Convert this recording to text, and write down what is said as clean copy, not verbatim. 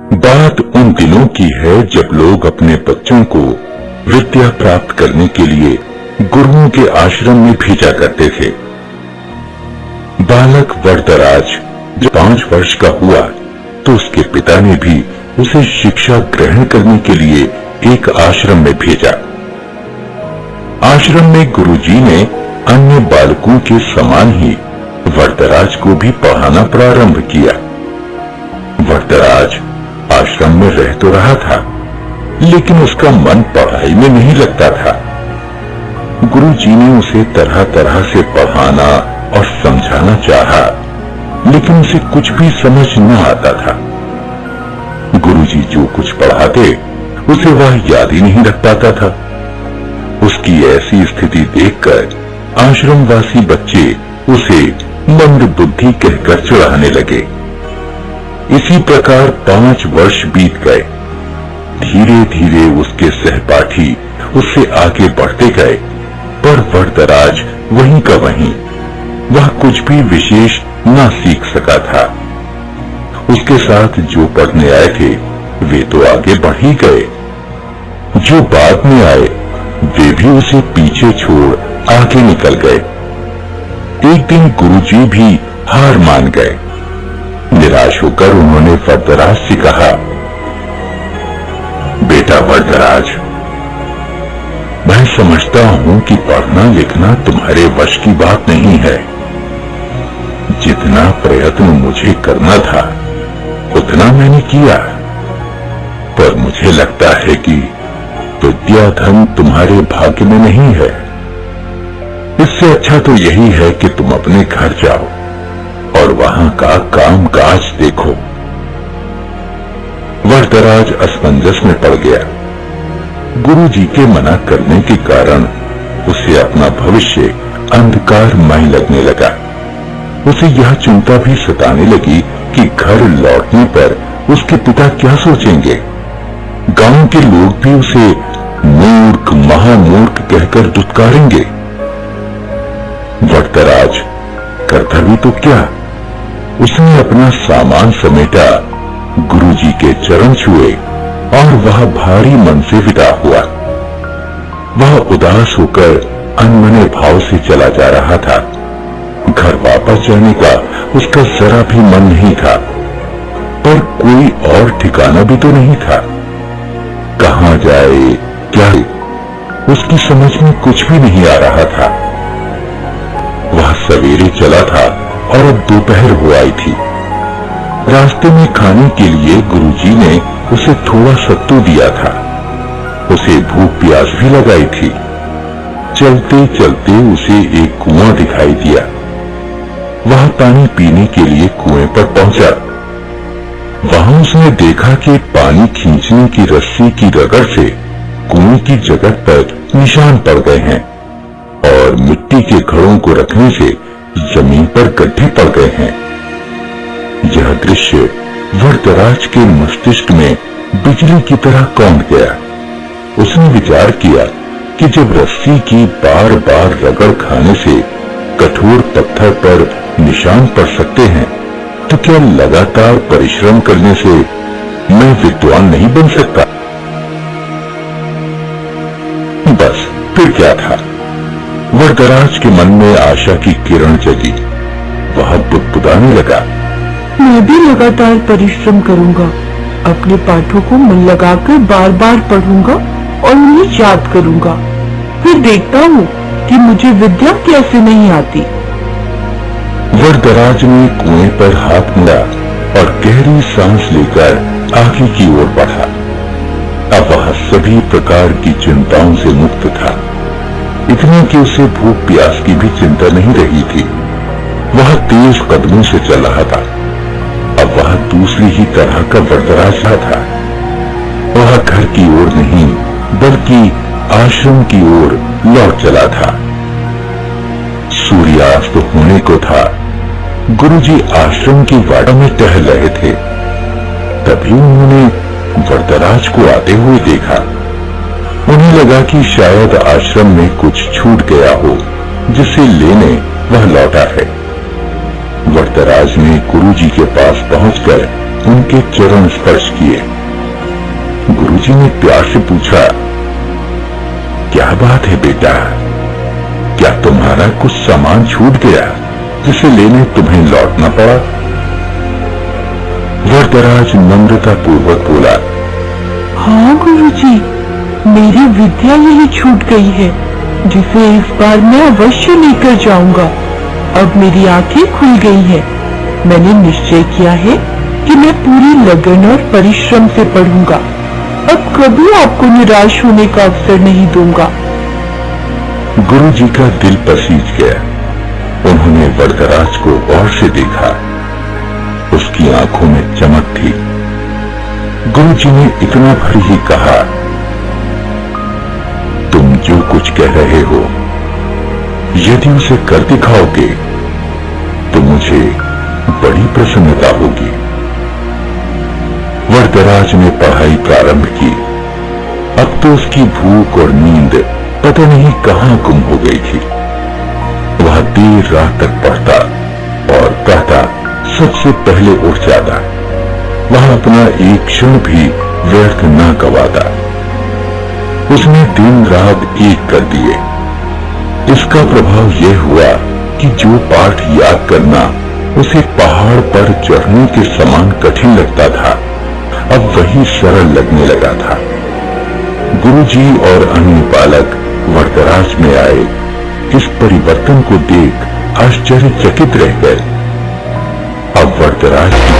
बात उन दिनों की है जब लोग अपने बच्चों को विद्या प्राप्त करने के लिए गुरुओं के आश्रम में भेजा करते थे। बालक वरदराज जब 5 वर्ष का हुआ तो उसके पिता ने भी उसे शिक्षा ग्रहण करने के लिए एक आश्रम में भेजा। आश्रम में गुरुजी ने अन्य बालकों के समान ही वरदराज को भी पढ़ाना प्रारंभ किया। वरदराज आश्रम में रह तो रहा था, लेकिन उसका मन पढ़ाई में नहीं लगता था। गुरुजी ने उसे तरह तरह से पढ़ाना और समझाना चाहा, लेकिन उसे कुछ भी समझ न आता था। गुरुजी जो कुछ पढ़ाते उसे वह याद ही नहीं रख पाता था। उसकी ऐसी स्थिति देखकर आश्रमवासी बच्चे उसे मंद बुद्धि कहकर चिढ़ाने लगे। इसी प्रकार 5 वर्ष बीत गए। धीरे धीरे उसके सहपाठी उससे आगे बढ़ते गए, पर वरदराज वहीं का वहीं, वह कुछ भी विशेष न सीख सका था। उसके साथ जो पढ़ने आए थे वे तो आगे बढ़ ही गए, जो बाद में आए वे भी उसे पीछे छोड़ आगे निकल गए। एक दिन गुरुजी भी हार मान गए। निराश होकर उन्होंने वरदराज से कहा, बेटा वरदराज, मैं समझता हूं कि पढ़ना लिखना तुम्हारे वश की बात नहीं है। जितना प्रयत्न मुझे करना था उतना मैंने किया, पर मुझे लगता है कि विद्या धन तुम्हारे भाग्य में नहीं है। इससे अच्छा तो यही है कि तुम अपने घर जाओ और वहां का काम काज देखो। वरदराज असमंजस में पड़ गया। गुरुजी के मना करने के कारण उसे अपना भविष्य अंधकारमय लगने लगा। उसे यह चिंता भी सताने लगी कि घर लौटने पर उसके पिता क्या सोचेंगे। गांव के लोग भी उसे मूर्ख महामूर्ख कहकर दुत्कारेंगे। वरदराज करता भी तो क्या, उसने अपना सामान समेटा, गुरुजी के चरण छुए और वह भारी मन से विदा हुआ। वह उदास होकर अनमने भाव से चला जा रहा था। घर वापस जाने का उसका जरा भी मन नहीं था, पर कोई और ठिकाना भी तो नहीं था। कहां जाए, क्या, उसकी समझ में कुछ भी नहीं आ रहा था। वह सवेरे चला था और अब दोपहर हो आई थी। रास्ते में खाने के लिए गुरुजी ने उसे थोड़ा सत्तू दिया था। उसे भूख प्यास भी लगाई थी। चलते चलते उसे एक कुआं दिखाई दिया। वह पानी पीने के लिए कुएं पर पहुंचा। वहां उसने देखा कि पानी खींचने की रस्सी की रगड़ से कुएं की जगह पर निशान पड़ गए हैं और मिट्टी के घड़ों को रखने से जमीन पर गड्ढे पड़ गए हैं। यह दृश्य वरदराज के मस्तिष्क में बिजली की तरह कौंध गया। उसने विचार किया कि जब रस्सी की बार बार रगड़ खाने से कठोर पत्थर पर निशान पड़ सकते हैं, तो क्या लगातार परिश्रम करने से मैं विद्वान नहीं बन सकता? बस फिर क्या था। वरदराज के मन में आशा की किरण जगी। वह बुदबुदाने लगा, मैं भी लगातार परिश्रम करूंगा, अपने पाठों को मन लगाकर बार बार पढ़ूंगा और उन्हें याद करूंगा। फिर देखता हूँ कि मुझे विद्या कैसे नहीं आती। वरदराज ने कुएं पर हाथ मुड़ा और गहरी सांस लेकर आगे की ओर बढ़ा। अब वह सभी प्रकार की चिंताओं से मुक्त था। इतने कि उसे भूख प्यास की भी चिंता नहीं रही थी। वह तेज कदमों से चल रहा था। अब वह दूसरी ही तरह का वरदराज था। वह घर की ओर नहीं बल्कि आश्रम की ओर लौट चला था। सूर्यास्त होने को था। गुरुजी आश्रम की वाड़ा में टहल रहे थे। तभी उन्होंने वरदराज को आते हुए देखा। उन्हें लगा कि शायद आश्रम में कुछ छूट गया हो, जिसे लेने वह लौटा है। वरदराज ने गुरुजी के पास पहुंचकर उनके चरण स्पर्श किए। गुरुजी ने प्यार से पूछा, क्या बात है बेटा, क्या तुम्हारा कुछ सामान छूट गया जिसे लेने तुम्हें लौटना पड़ा? वरदराज नम्रता पूर्वक बोला, हाँ गुरुजी, मेरी विद्या यही छूट गई है जिसे इस बार मैं अवश्य लेकर जाऊंगा। अब मेरी आंखें खुल गई हैं। मैंने निश्चय किया है कि मैं पूरी लगन और परिश्रम से पढ़ूंगा। अब कभी आपको निराश होने का अवसर नहीं दूंगा। गुरुजी का दिल पसीज गया। उन्होंने वरदराज को गौर से देखा। उसकी आंखों में चमक थी। गुरुजी ने इतना भर ही कहा, तुम जो कुछ कह रहे हो यदि उसे कर दिखाओगे तो मुझे बड़ी प्रसन्नता होगी। वरदराज ने पढ़ाई प्रारंभ की। अब तो उसकी भूख और नींद पता नहीं कहां गुम हो गई थी। वह देर रात तक पढ़ता और कहता सबसे पहले उठ जाता। वह अपना एक क्षण भी व्यर्थ न गवाता। उसने दिन रात एक कर दिए। इसका प्रभाव यह हुआ कि जो पाठ याद करना उसे पहाड़ पर चढ़ने के समान कठिन लगता था, अब वही सरल लगने लगा था। गुरुजी और अन्य बालक वरदराज में आए। इस परिवर्तन को देख आश्चर्यचकित रह गए। अब वरदराज की